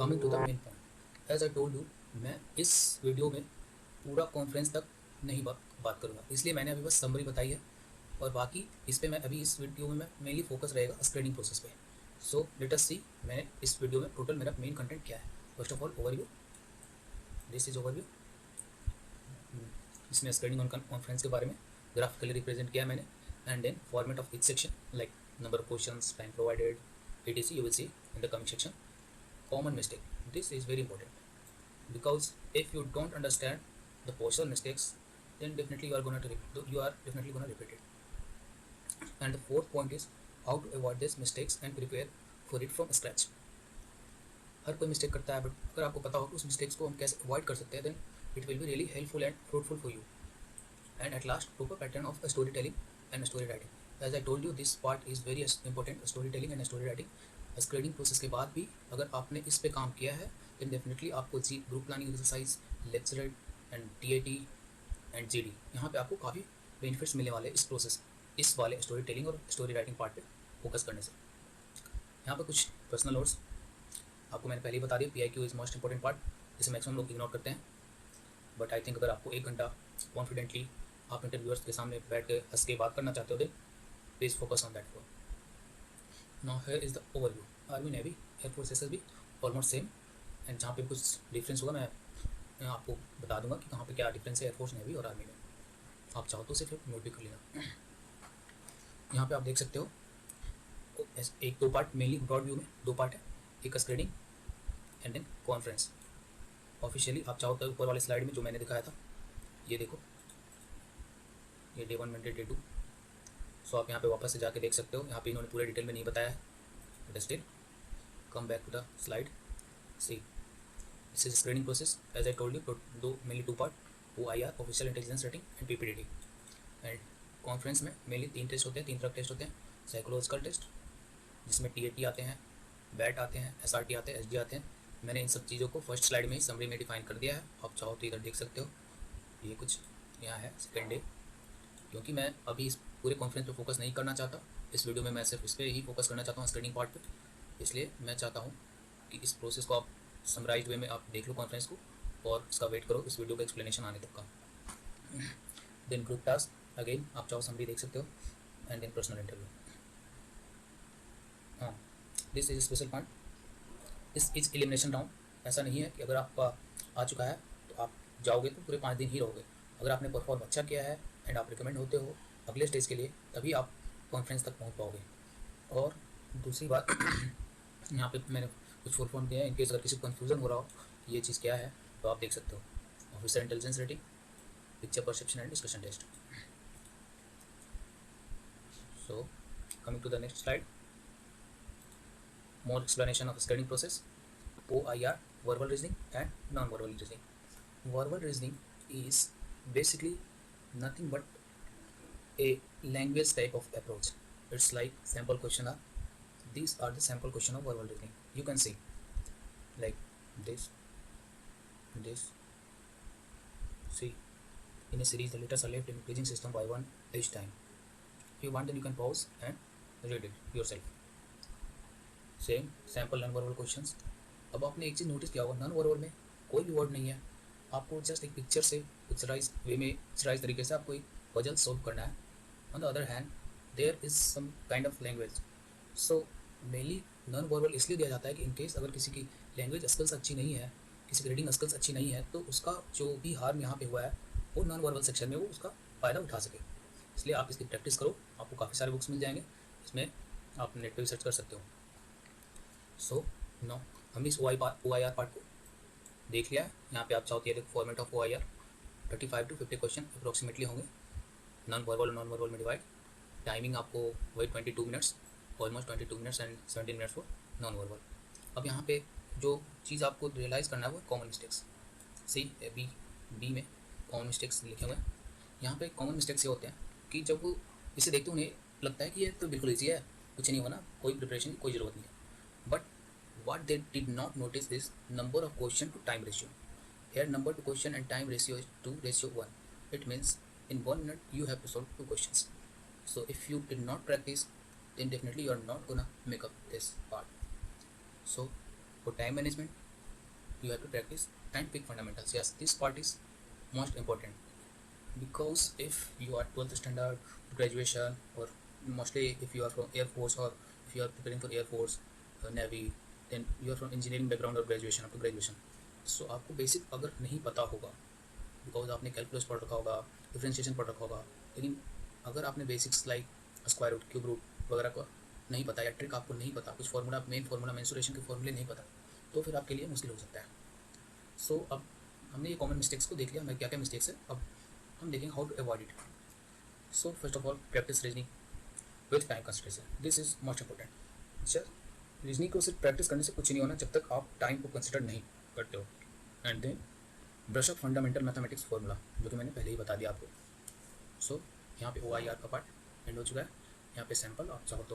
Coming to the main point, as I told you, मैं इस video में पूरा कॉन्फ्रेंस तक नहीं बात करूँगा, इसलिए मैंने अभी बस समरी बताई है। और बाकी इस पे मैं अभी इस वीडियो में मैं मेनली फोकस रहेगा स्क्रीनिंग प्रोसेस पे। सो लेट अस सी मैंने इस वीडियो में टोटल मेरा मेन कंटेंट क्या है। First of all overview, this is overview. इसमें स्क्रीनिंग ऑन कॉन्फ्रेंस के बारे में ग्राफिकली रिप्रेजेंट किया है मैंने। And then format of each section, like number of questions, time provided, etc. You will see in the coming section. Common mistake. This is very important because if you don't understand the posture mistakes, then definitely you are definitely gonna repeat it. And the fourth point is how to avoid these mistakes and prepare for it from scratch. हर कोई mistake करता है, but अगर आपको पता हो कि उस mistakes को हम कैसे अवॉइड कर सकते हैं, then it will be really helpful and fruitful for you. And at last, proper pattern of storytelling and story writing. As I told you, this part is very important, storytelling and story writing. Screening process के बाद भी अगर आपने इस पे काम किया है, then डेफिनेटली आपको जी group planning exercise, lecture and TAT and GD, यहाँ पे आपको काफ़ी बेनिफिट्स मिलने वाले इस प्रोसेस, इस वाले स्टोरी टेलिंग और स्टोरी राइटिंग पार्ट पे फोकस करने से. यहाँ पे कुछ पर्सनल नोट्स आपको मैंने पहले ही बता दिया. PIQ is most important part, जिसे मैक्सिमम लोग इग्नोर करते हैं. बट आई थिंक अगर आपको 1 घंटा कॉन्फिडेंटली आप इंटरव्यूअर्स के सामने बैठ के हंस के बात करना चाहते हो, then please focus on that for. Now here is the overview. Army, navy, air force, SSB almost same. And जहाँ पे कुछ डिफरेंस होगा मैं आपको बता दूंगा कि कहाँ पे क्या डिफरेंस है एयरफोर्स, नेवी और आर्मी में. आप चाहो तो सिर्फ नोट भी कर लेना. यहाँ पे आप देख सकते हो एक दो पार्ट, मेनली ब्रॉड व्यू में 2 पार्ट है. एक screening and then conference. Officially आप चाहो तो ऊपर वाले स्लाइड में जो मैंने दिखाया था, ये देखो, ये डे 1 डे 2. सो आप यहाँ पे वापस से जाके देख सकते हो. यहाँ पे इन्होंने पूरे डिटेल में नहीं बताया है, but still come back to the slide. See, this is screening process. As I told you, mainly 2 part, OIR official intelligence rating and PPDD. And conference में मेनली 3 टेस्ट होते हैं, 3 तरह टेस्ट होते हैं. साइकोलॉजिकल टेस्ट, जिसमें TAT आते हैं, BAT आते हैं, SRT आते हैं, SG आते हैं. मैंने इन सब चीज़ों को फर्स्ट स्लाइड में ही समरी में डिफाइन कर दिया है. आप चाहो तो इधर देख सकते हो. ये कुछ यहाँ है सेकेंड डे. क्योंकि मैं अभी इस पूरे कॉन्फ्रेंस पे फोकस नहीं करना चाहता, इस वीडियो में मैं सिर्फ इस पर ही फोकस करना चाहता हूँ, स्क्रीनिंग पार्ट पे. इसलिए मैं चाहता हूँ कि इस प्रोसेस को आप समराइज वे में आप देख लो कॉन्फ्रेंस को, और इसका वेट करो इस वीडियो का एक्सप्लेनेशन आने तक का. देन ग्रुप टास्क, अगेन आप चाहो समरी देख सकते हो. And then personal interview. हाँ, this is special point. This is elimination round. ऐसा नहीं है कि अगर आपका आ चुका है तो आप जाओगे तो पूरे 5 दिन ही रहोगे. अगर आपने परफॉर्म अच्छा किया है एंड आप रिकमेंड होते हो अगले स्टेज के लिए, तभी आप कॉन्फ्रेंस तक पहुंच पाओगे. और दूसरी बात, यहाँ पे मैंने कुछ फुल फॉर्म दिया है, इनकेस अगर किसी को कन्फ्यूजन हो रहा हो ये चीज़ क्या है, तो आप देख सकते हो. Officer intelligence rating, picture perception and discussion test. So coming to the next slide, more explanation of screening process. OIR, verbal reasoning and non-verbal reasoning. Verbal reasoning is basically nothing but a language type of approach. It's like sample question are. These are the sample question of verbal reasoning. You can see like this. See, in a series the letters are left in increasing system by 1 each time. If you want, then you can pause and read it yourself. Same sample non verbal questions. अब आपने एक चीज़ notice किया होगा, non verbal में कोई भी word नहीं है. आपको जस्ट एक पिक्चर से पिक्चराइज वे में, पिक्चराइज तरीके से आपको एक पजल सॉल्व करना है. On the other hand there is some kind of language. So mainly non verbal इसलिए दिया जाता है कि इनकेस अगर किसी की लैंग्वेज स्किल्स अच्छी नहीं है, किसी की रीडिंग स्किल्स अच्छी नहीं है, तो उसका जो भी हार्म यहाँ पे हुआ है वो नॉन वर्बल सेक्शन में वो उसका फ़ायदा उठा सके. इसलिए आप इसकी प्रैक्टिस करो. आपको काफ़ी सारे बुक्स मिल जाएंगे, इसमें आप नेट पर भी सर्च कर सकते हो. सो नो, हम इस OIR पार्ट को देख लिया है. यहाँ पे आप चाहो तो ये देखो, format of OIR 35 to 50 question approximately होंगे, नॉन वर्बल में डिवाइड. टाइमिंग आपको वही 22 minutes, almost 22 minutes and 17 minutes for non verbal. अब यहाँ पे जो चीज़ आपको रियलाइज़ करना है वो कॉमन मिस्टेक्स. बी में कॉमन मिस्टेक्स लिखे हुए हैं. यहाँ पे कॉमन मिस्टेक्स ये होते हैं कि जब वो इसे देखते उन्हें लगता है कि ये तो बिल्कुल ईजी है, कुछ नहीं होना, कोई प्रिपरेशन की कोई ज़रूरत नहीं है. But what they did not notice is number of question to time ratio. Here number to question and time ratio is 2:1. It means in 1 minute you have to solve 2 questions. So if you did not practice, then definitely you are not gonna make up this part. So for time management, you have to practice and pick fundamentals. Yes, this part is most important, because if you are 12th standard graduation, or mostly if you are from Air Force, or if you are preparing for Air Force, Navy, then you are from engineering background or graduation, up to graduation, so आपको basic अगर नहीं पता होगा, because आपने calculus पढ़ रखा होगा, differentiation पढ़ रखा होगा, लेकिन अगर आपने basics like square root, cube root वगैरह को नहीं पता, या ट्रिक आपको नहीं पता, कुछ फार्मूला, मेन फार्मूला, मेंसुरेशन के फार्मूले नहीं पता, तो फिर आपके लिए मुश्किल हो सकता है। सो अब हमने ये कॉमन मिस्टेक्स को देख लिया, हमें क्या क्या मिस्टेक्स है, अब हम देखेंगे how to avoid it. So first of all, practice reasoning with time consideration, this is most important. अच्छा, रीजनिंग को सिर्फ प्रैक्टिस करने से कुछ नहीं होना जब तक आप टाइम को कंसिडर नहीं करते हो। And then brush up fundamental mathematics formula, जो कि मैंने पहले ही बता दिया आपको। सो यहाँ पे OIR का पार्ट एंड हो चुका है, यहाँ पे सैम्पल आप चाहो तो